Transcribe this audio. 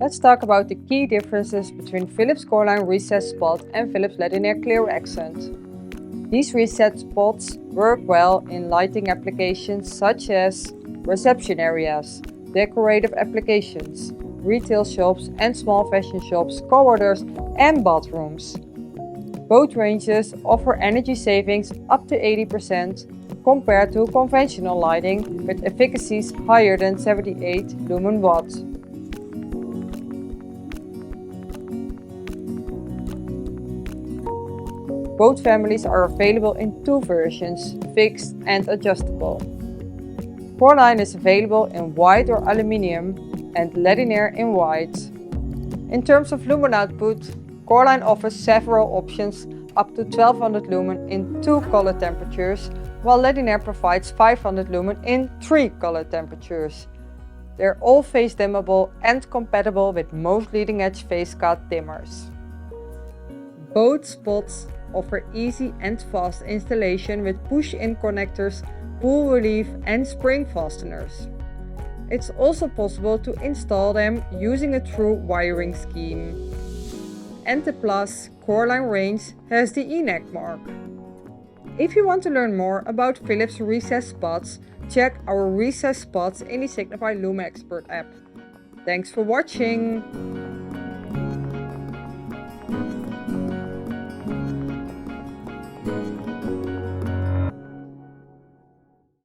Let's talk about the key differences between Philips Coreline Recessed Spot and Philips Ledinaire Clear Accent. These recessed spots work well in lighting applications such as reception areas, decorative applications, retail shops and small fashion shops, corridors and bathrooms. Both ranges offer energy savings up to 80% compared to conventional lighting with efficacies higher than 78 lumen watt. Both families are available in two versions, fixed and adjustable. Coreline is available in white or aluminium and Ledinaire in white. In terms of lumen output, Coreline offers several options up to 1200 lumen in 2 color temperatures, while Ledinaire provides 500 lumen in 3 color temperatures. They're all phase dimmable and compatible with most leading-edge phase cut dimmers. Both spots offer easy and fast installation with push-in connectors, pull relief and spring fasteners. It's also possible to install them using a true wiring scheme. And the Plus Coreline range has the E-neck mark. If you want to learn more about Philips Recessed Spots, check our Recessed Spots in the Signify Lume Expert app. Thanks for watching!